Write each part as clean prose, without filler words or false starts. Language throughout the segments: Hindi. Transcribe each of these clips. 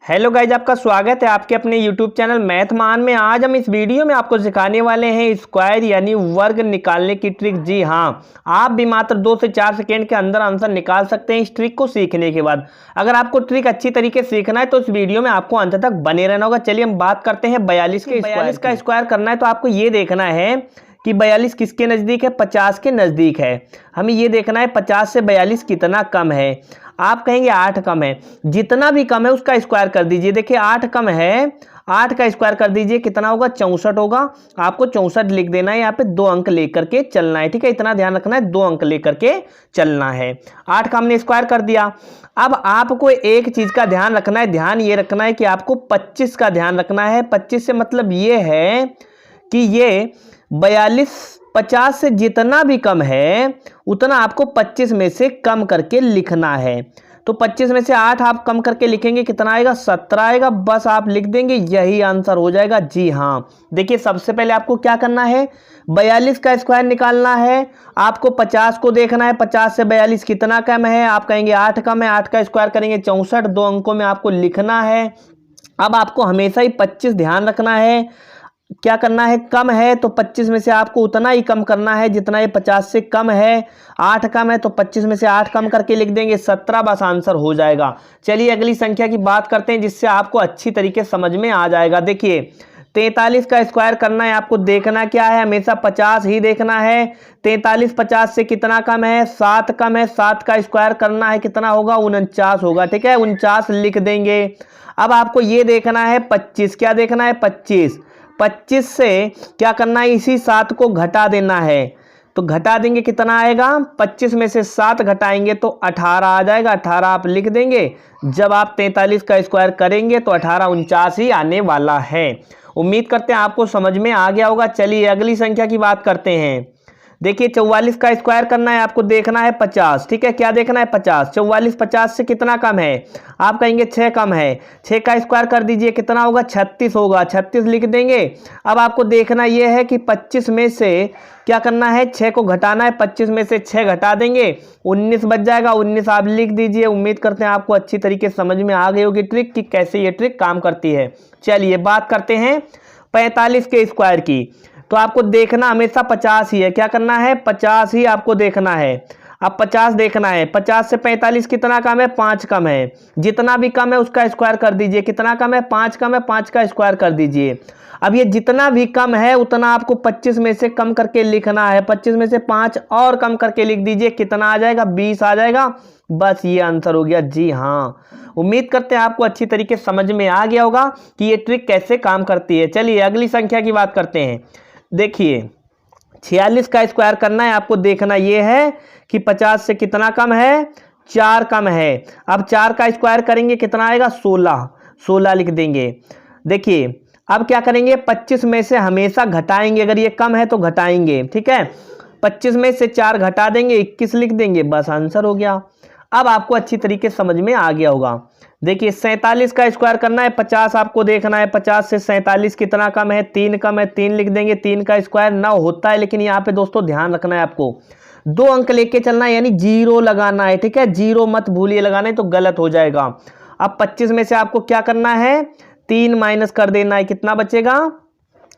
हेलो गाइज, आपका स्वागत है आपके अपने यूट्यूब चैनल मैथ मान में। आज हम इस वीडियो में आपको सिखाने वाले हैं स्क्वायर यानी वर्ग निकालने की ट्रिक। जी हाँ, आप भी मात्र 2 से 4 सेकेंड के अंदर आंसर निकाल सकते हैं इस ट्रिक को सीखने के बाद। अगर आपको ट्रिक अच्छी तरीके से सीखना है तो इस वीडियो में आपको अंत तक बने रहना होगा। चलिए हम बात करते हैं 42 के। 42 का स्क्वायर करना है तो आपको ये देखना है कि 42 किसके नज़दीक है, 50 के नज़दीक है। हमें ये देखना है 50 से 42 कितना कम है। आप कहेंगे 8 कम है, जितना भी कम है उसका स्क्वायर कर दीजिए। देखिए 8 कम है, 8 का स्क्वायर कर दीजिए, कितना होगा, 64 होगा। आपको 64 लिख देना है, यहाँ पे 2 अंक लेकर के चलना है। ठीक है, इतना ध्यान रखना है, 2 अंक लेकर के चलना है। 8 का हमने स्क्वायर कर दिया। अब आपको एक चीज का ध्यान रखना है, ध्यान ये रखना है कि आपको 25 का ध्यान रखना है। 25 से मतलब ये है कि ये 42 50 से जितना भी कम है उतना आपको 25 में से कम करके लिखना है। तो 25 में से 8 आप कम करके लिखेंगे, कितना आएगा, 17 आएगा। बस आप लिख देंगे, यही आंसर हो जाएगा। जी हाँ, देखिए सबसे पहले आपको क्या करना है, 42 का स्क्वायर निकालना है। आपको 50 को देखना है, 50 से 42 कितना कम है। आप कहेंगे 8 कम है, 8 का स्क्वायर करेंगे 64, 2 अंकों में आपको लिखना है। अब आपको हमेशा ही 25 ध्यान रखना है। क्या करना है, कम है तो 25 में से आपको उतना ही कम करना है जितना ये 50 से कम है। 8 कम है तो 25 में से 8 कम करके लिख देंगे 17, बस आंसर हो जाएगा। चलिए अगली संख्या की बात करते हैं जिससे आपको अच्छी तरीके समझ में आ जाएगा। देखिए 43 का स्क्वायर करना है। आपको देखना क्या है, हमेशा 50 ही देखना है। 43 50 से कितना कम है, 7 कम है। 7 का स्क्वायर करना है, कितना होगा, 49 होगा। ठीक है, 49 लिख देंगे। अब आपको ये देखना है 25, क्या देखना है, 25 से क्या करना है, इसी 7 को घटा देना है। तो घटा देंगे, कितना आएगा, 25 में से 7 घटाएंगे तो 18 आ जाएगा। 18 आप लिख देंगे। जब आप 43 का स्क्वायर करेंगे तो 18 49 ही आने वाला है। उम्मीद करते हैं आपको समझ में आ गया होगा। चलिए अगली संख्या की बात करते हैं। देखिए 44 का स्क्वायर करना है। आपको देखना है 50। ठीक है, क्या देखना है, 50। 44 50 से कितना कम है, आप कहेंगे 6 कम है। 6 का स्क्वायर कर दीजिए, कितना होगा, 36 होगा। 36 लिख देंगे। अब आपको देखना यह है कि 25 में से क्या करना है, 6 को घटाना है। 25 में से 6 घटा देंगे, 19 बच जाएगा। 19 आप लिख दीजिए। उम्मीद करते हैं आपको अच्छी तरीके से समझ में आ गई होगी ट्रिक कि कैसे ये ट्रिक काम करती है। चलिए बात करते हैं 45 के स्क्वायर की। तो आपको देखना हमेशा 50 ही है। क्या करना है, 50 ही आपको देखना है। अब 50 देखना है, 50 से 45 कितना कम है, 5 कम है। जितना भी कम है उसका स्क्वायर कर दीजिए। कितना कम है, 5 कम है, 5 का स्क्वायर कर दीजिए। अब ये जितना भी कम है उतना आपको 25 में से कम करके लिखना है। 25 में से 5 और कम करके लिख दीजिए, कितना आ जाएगा, 20 आ जाएगा। बस ये आंसर हो गया। जी हाँ, उम्मीद करते हैं आपको अच्छी तरीके से समझ में आ गया होगा कि ये ट्रिक कैसे काम करती है। चलिए अगली संख्या की बात करते हैं। देखिए 46 का स्क्वायर करना है। आपको देखना यह है कि 50 से कितना कम है, 4 कम है। अब 4 का स्क्वायर करेंगे, कितना आएगा, 16। 16 लिख देंगे। देखिए अब क्या करेंगे, 25 में से हमेशा घटाएंगे। अगर ये कम है तो घटाएंगे। ठीक है, 25 में से 4 घटा देंगे, 21 लिख देंगे। बस आंसर हो गया। अब आपको अच्छी तरीके से समझ में आ गया होगा। देखिए 47 का स्क्वायर करना है। 50 आपको देखना है, 50 से 47 कितना कम है, 3 कम है। 3 लिख देंगे। 3 का स्क्वायर 9 होता है, लेकिन यहाँ पे दोस्तों ध्यान रखना है, आपको 2 अंक लेके चलना है, यानी 0 लगाना है। ठीक है, 0 मत भूलिए लगाना है, तो गलत हो जाएगा। अब 25 में से आपको क्या करना है, 3 माइनस कर देना है। कितना बचेगा,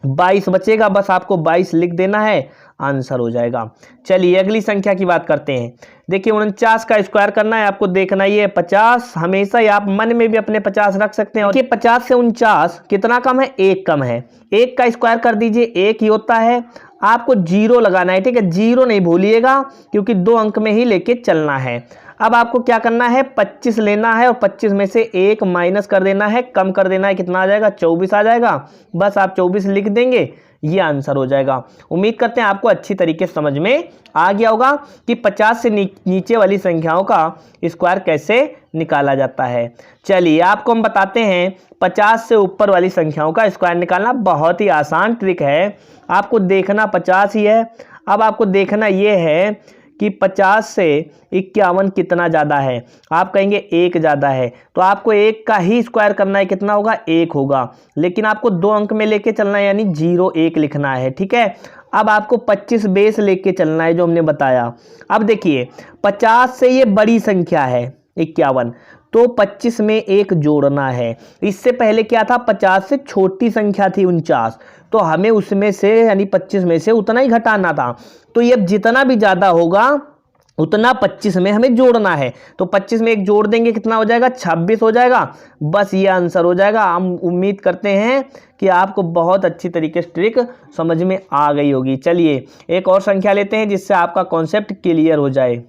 22 बचेगा। बस आपको 22 लिख देना है, आंसर हो जाएगा। चलिए अगली संख्या की बात करते हैं। देखिए 49 का स्क्वायर करना है। आपको देखना ये 50, हमेशा ही आप मन में भी अपने 50 रख सकते हैं। और ये 50 से 49 कितना कम है, 1 कम है। 1 का स्क्वायर कर दीजिए, 1 ही होता है। आपको 0 लगाना है। ठीक है, 0 नहीं भूलिएगा, क्योंकि 2 अंक में ही लेके चलना है। अब आपको क्या करना है, 25 लेना है और 25 में से 1 माइनस कर देना है, कम कर देना है। कितना आ जाएगा, 24 आ जाएगा। बस आप 24 लिख देंगे, ये आंसर हो जाएगा। उम्मीद करते हैं आपको अच्छी तरीके से समझ में आ गया होगा कि 50 से नीचे वाली संख्याओं का स्क्वायर कैसे निकाला जाता है। चलिए आपको हम बताते हैं 50 से ऊपर वाली संख्याओं का स्क्वायर निकालना बहुत ही आसान ट्रिक है। आपको देखना 50 ही है। अब आपको देखना ये है कि 50 से 51 कितना ज़्यादा है। आप कहेंगे 1 ज़्यादा है, तो आपको 1 का ही स्क्वायर करना है। कितना होगा, 1 होगा। लेकिन आपको 2 अंक में लेके चलना है, यानी 0 1 लिखना है। ठीक है, अब आपको 25 बेस लेके चलना है, जो हमने बताया। अब देखिए 50 से ये बड़ी संख्या है 51, तो 25 में 1 जोड़ना है। इससे पहले क्या था, 50 से छोटी संख्या थी 49, तो हमें उसमें से यानी 25 में से उतना ही घटाना था। तो ये जितना भी ज़्यादा होगा उतना 25 में हमें जोड़ना है। तो 25 में 1 जोड़ देंगे, कितना हो जाएगा, 26 हो जाएगा। बस ये आंसर हो जाएगा। हम उम्मीद करते हैं कि आपको बहुत अच्छी तरीके से ट्रिक समझ में आ गई होगी। चलिए एक और संख्या लेते हैं जिससे आपका कॉन्सेप्ट क्लियर हो जाए।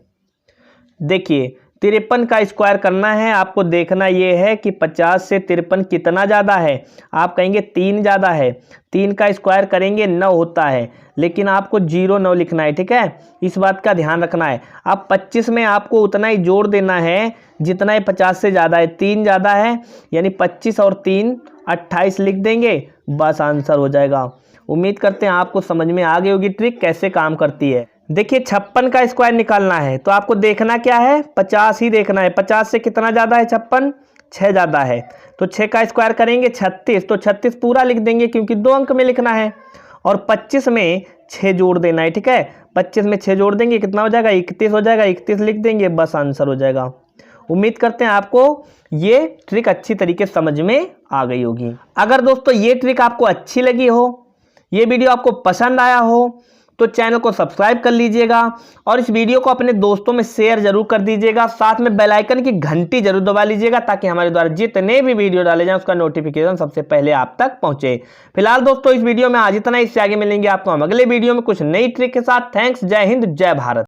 देखिए 53 का स्क्वायर करना है। आपको देखना ये है कि 50 से 53 कितना ज़्यादा है। आप कहेंगे 3 ज़्यादा है। 3 का स्क्वायर करेंगे 9 होता है, लेकिन आपको 0 9 लिखना है, ठीक है, इस बात का ध्यान रखना है। अब 25 में आपको उतना ही जोड़ देना है जितना ही 50 से ज़्यादा है। 3 ज़्यादा है, यानी 25 और 3 28 लिख देंगे, बस आंसर हो जाएगा। उम्मीद करते हैं आपको समझ में आ गई होगी ट्रिक कैसे काम करती है। देखिए 56 का स्क्वायर निकालना है तो आपको देखना क्या है, 50 ही देखना है। 50 से कितना ज़्यादा है, 56, 6 ज़्यादा है। तो 6 का स्क्वायर करेंगे 36, तो 36 पूरा लिख देंगे क्योंकि 2 अंक में लिखना है। और 25 में 6 जोड़ देना है, ठीक है। 25 में 6 जोड़ देंगे, कितना हो जाएगा, 31 हो जाएगा। 31 लिख देंगे, बस आंसर हो जाएगा। उम्मीद करते हैं आपको ये ट्रिक अच्छी तरीके से समझ में आ गई होगी। अगर दोस्तों ये ट्रिक आपको अच्छी लगी हो, ये वीडियो आपको पसंद आया हो, तो चैनल को सब्सक्राइब कर लीजिएगा और इस वीडियो को अपने दोस्तों में शेयर जरूर कर दीजिएगा। साथ में बेल आइकन की घंटी जरूर दबा लीजिएगा ताकि हमारे द्वारा जितने भी वीडियो डाले जाएं उसका नोटिफिकेशन सबसे पहले आप तक पहुंचे। फिलहाल दोस्तों इस वीडियो में आज इतना ही। इससे आगे मिलेंगे आपको हम अगले वीडियो में कुछ नई ट्रिक के साथ। थैंक्स, जय हिंद, जय भारत।